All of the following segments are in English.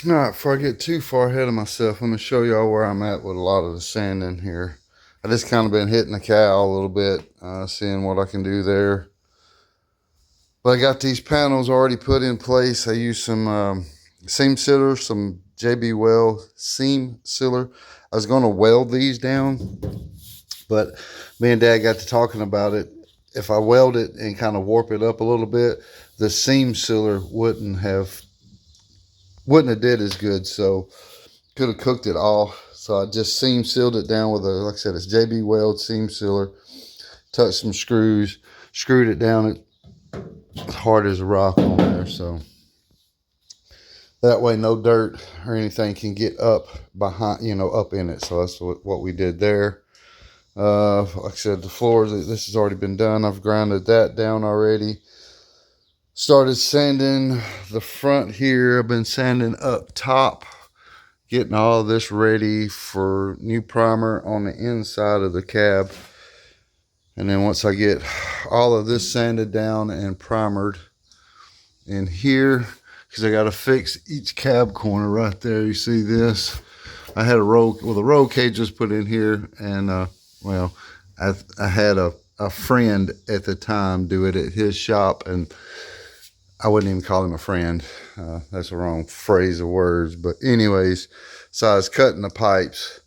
All right, before I get too far ahead of myself, let me show y'all where I'm at with a lot of the sanding here. I just kind of been hitting the cow a little bit, seeing what I can do there. But I got these panels already put in place. I used some seam sealer, some JB Weld seam sealer. I was going to weld these down, but me and Dad got to talking about it. If I weld it and kind of warp it up a little bit, the seam sealer wouldn't have did as good. So could have cooked it all. So I just seam sealed it down with like I said, it's JB Weld seam sealer. Touched some screws, screwed it down as hard as a rock on there. So that way no dirt or anything can get up behind, up in it. So that's what we did there. Like I said, the floors, this has already been done. I've grounded that down already. Started sanding the front here. I've been sanding up top, getting all of this ready for new primer on the inside of the cab. And then once I get all of this sanded down and primered in here, because I got to fix each cab corner right there. You see this? I had the roll cage was put in here, and I had a friend at the time do it at his shop, and I wouldn't even call him a friend. That's the wrong phrase of words. But anyways, so I was cutting the pipes.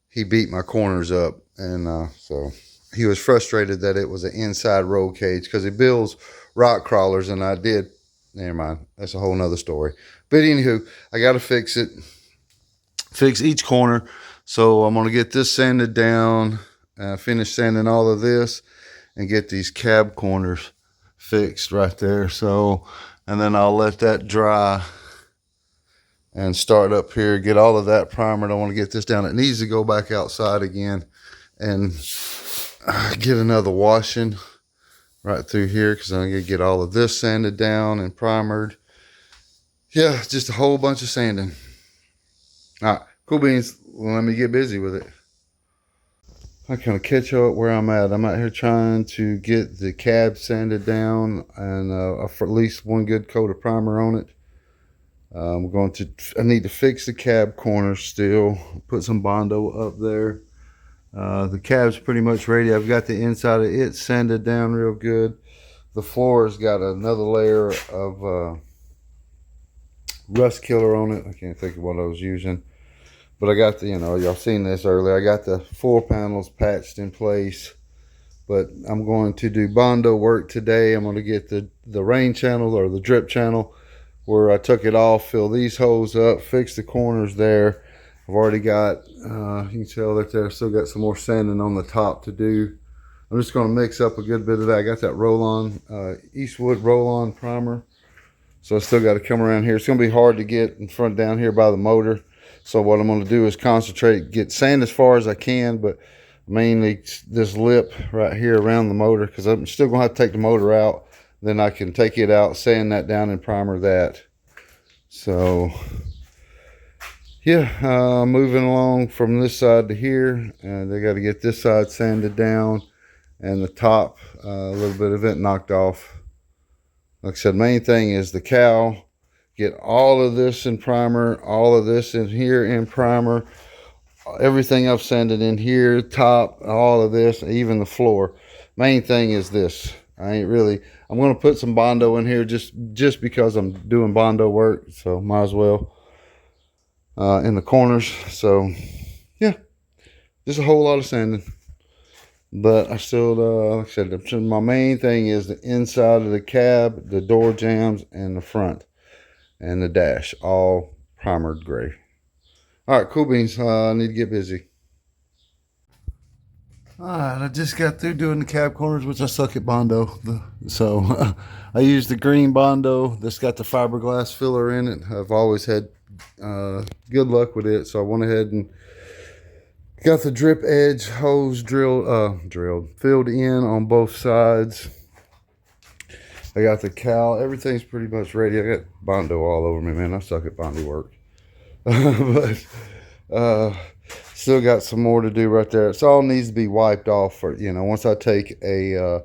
He beat my corners up, and so he was frustrated that it was an inside roll cage because he builds rock crawlers, and I did. Never mind. That's a whole nother story. But anywho, I got to fix it. Fix each corner. So I'm going to get this sanded down, finish sanding all of this, and get these cab corners fixed right there. So, and then I'll let that dry and start up here, get all of that primered. I want to get this down. It needs to go back outside again and get another washing right through here because I'm going to get all of this sanded down and primered. Yeah, just a whole bunch of sanding. All right, cool beans. Well, let me get busy with it. I kind of catch up where I'm at. I'm out here trying to get the cab sanded down and for at least one good coat of primer on it. I need to fix the cab corners still, put some Bondo up there. The cab's pretty much ready. I've got the inside of it sanded down real good. The floor's got another layer of rust killer on it. I can't think of what I was using. But I got the, y'all seen this earlier. I got the 4 panels patched in place. But I'm going to do Bondo work today. I'm going to get the rain channel or the drip channel where I took it off, fill these holes up, fix the corners there. I've already got, you can tell that there, still got some more sanding on the top to do. I'm just going to mix up a good bit of that. I got that roll-on, Eastwood roll-on primer. So I still got to come around here. It's going to be hard to get in front down here by the motor. So what I'm going to do is concentrate, get sand as far as I can, but mainly this lip right here around the motor because I'm still going to have to take the motor out. Then I can take it out, sand that down, and primer that. So, yeah, moving along from this side to here. They got to get this side sanded down and the top, a little bit of it knocked off. Like I said, main thing is the cow. Get all of this in primer, all of this in here in primer, everything I've sanded in here, top, all of this, even the floor. Main thing is this. I'm going to put some Bondo in here just because I'm doing Bondo work, so might as well in the corners. So, yeah, just a whole lot of sanding. But I still, like I said, my main thing is the inside of the cab, the door jambs, and the front. And the dash, all primered gray. All right, cool beans. I need to get busy. All right, I just got through doing the cab corners, which I suck at Bondo. So I used the green Bondo. This got the fiberglass filler in it. I've always had good luck with it. So I went ahead and got the drip edge hose filled in on both sides. I got the cowl. Everything's pretty much ready. I got Bondo all over me, man. I suck at Bondo work. But still got some more to do right there. It all needs to be wiped off for, once I take a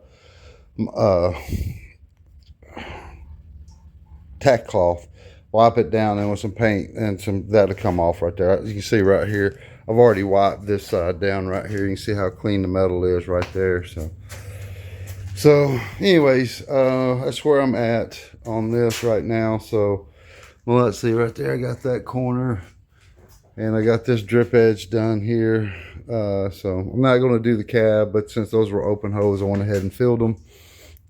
tack cloth, wipe it down, and with some paint and some, that'll come off right there. You can see right here, I've already wiped this side down right here. You can see how clean the metal is right there. So anyways, that's where I'm at on this right now. So, well, let's see right there. I got that corner, and I got this drip edge done here. So I'm not going to do the cab, but since those were open holes, I went ahead and filled them.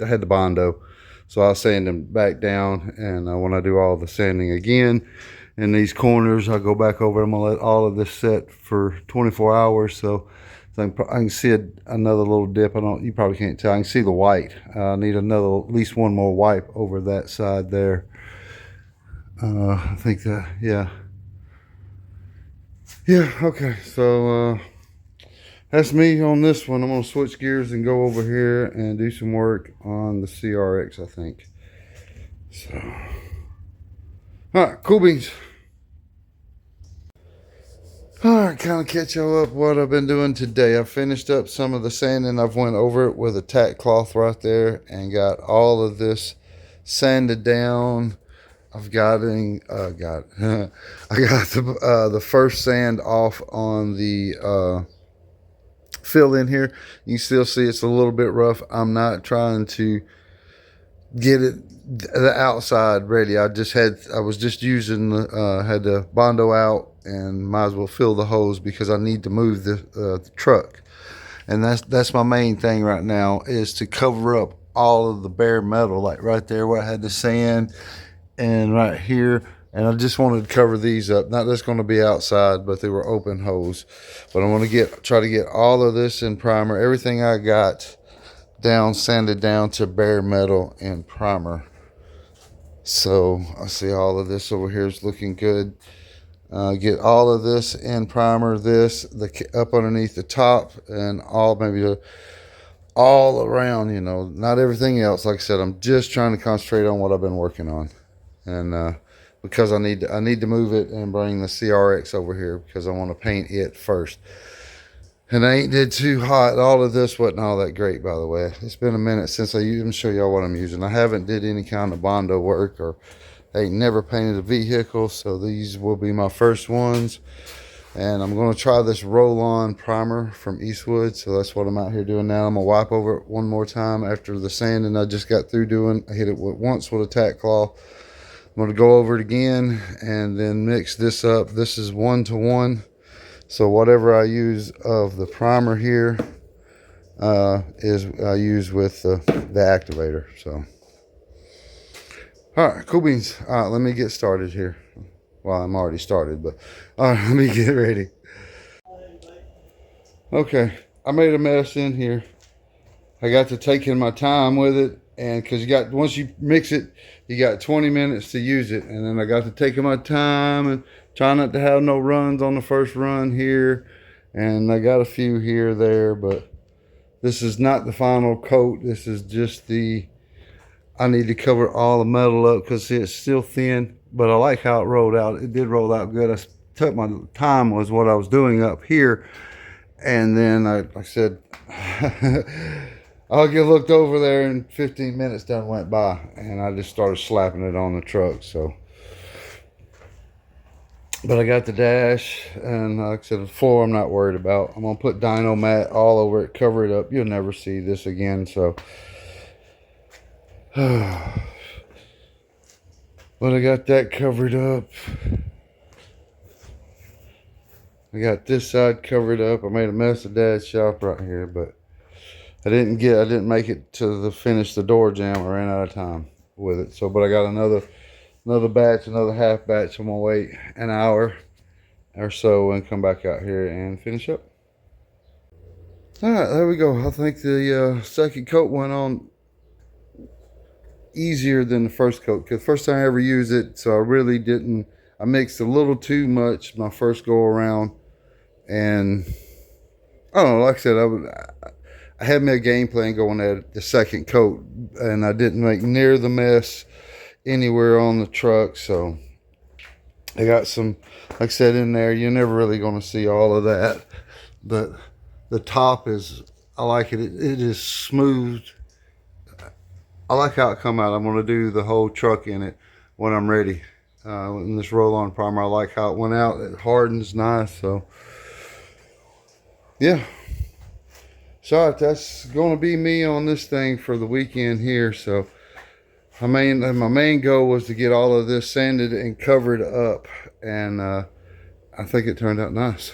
I had the Bondo, so I'll sand them back down. And when I do all the sanding again in these corners, I'll go back over. I'm going to let all of this set for 24 hours. So I can see another little dip. You probably can't tell. I can see the white. I need at least one more wipe over that side there. I think that, yeah. Yeah, okay. So that's me on this one. I'm going to switch gears and go over here and do some work on the CRX, I think. So, all right, cool beans. All right, kind of catch y'all up what I've been doing today. I finished up some of the sanding. I've went over it with a tack cloth right there and got all of this sanded down. I've gotten I got the first sand off on the fill in here. You can still see it's a little bit rough. I'm not trying to get it the outside ready. I was just using had the Bondo out, and might as well fill the holes because I need to move the truck. And that's my main thing right now, is to cover up all of the bare metal, like right there where I had the sand, and right here. And I just wanted to cover these up. Not that's going to be outside, but they were open holes. But I want to try to get all of this in primer. Everything I got down, sanded down to bare metal and primer. So I see all of this over here is looking good. Get all of this in primer. Up underneath the top, and all around. You know, not everything else. Like I said, I'm just trying to concentrate on what I've been working on, and because I need to move it and bring the CRX over here because I want to paint it first. And I ain't did too hot. All of this wasn't all that great, by the way. It's been a minute since I even show y'all what I'm using. I haven't did any kind of Bondo work, or I ain't never painted a vehicle, so these will be my first ones. And I'm going to try this roll-on primer from Eastwood, so that's what I'm out here doing now. I'm going to wipe over it one more time after the sanding I just got through doing. I hit it once with a tack cloth. I'm going to go over it again and then mix this up. This is 1-to-1. So whatever I use of the primer here is I use with the activator. So, all right, cool beans. All right, let me get started here. Well, I'm already started, but all right, let me get ready. Okay, I made a mess in here. I got to taking my time with it, and because once you mix it, you got 20 minutes to use it, and then I got to taking my time and try not to have no runs on the first run here, and I got a few here there, but this is not the final coat. This is just I need to cover all the metal up because it's still thin, but I like how it rolled out. It did roll out good. I took my time was what I was doing up here, and then like I said, I looked over there and 15 minutes done went by, and I just started slapping it on the truck. So, but I got the dash, and like I said, the floor I'm not worried about. I'm gonna put Dyno mat all over it, cover it up. You'll never see this again. So, but I got that covered up. I got this side covered up. I made a mess of Dad's shop right here, but I didn't make it to finish the door jamb. I ran out of time with it. So, but I got another batch, another half batch. I'm gonna wait an hour or so and come back out here and finish up. All right, there we go. I think the second coat went on easier than the first coat, because first time I ever used it, so I really didn't. I mixed a little too much my first go around, and I don't know. Like I said, I had me a game plan going at the second coat, and I didn't make near the mess anywhere on the truck. So I got some, like I said, in there. You're never really going to see all of that, but the top is, I like it. It is smooth. I like how it come out. I'm going to do the whole truck in it when I'm ready. in this roll-on primer. I like how it went out. It hardens nice. So yeah. So that's going to be me on this thing for the weekend here. So my main goal was to get all of this sanded and covered up, and I think it turned out nice.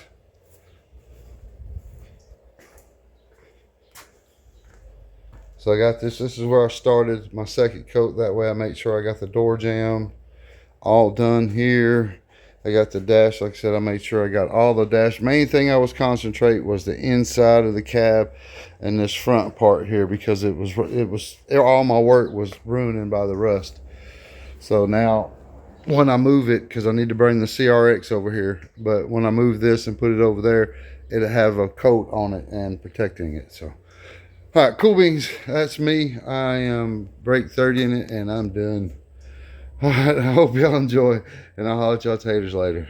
So I got this. This is where I started my second coat. That way I make sure I got the door jamb all done here. I got the dash. Like I said, I made sure I got all the dash. Main thing I was concentrating was the inside of the cab and this front part here, because it was all my work was ruining by the rust. So now when I move it, because I need to bring the CRX over here, but when I move this and put it over there, it'll have a coat on it and protecting it. So all right, cool beans. That's me. I am break 30 in it, and I'm done. All right, I hope y'all enjoy, and I'll holler at y'all taters later.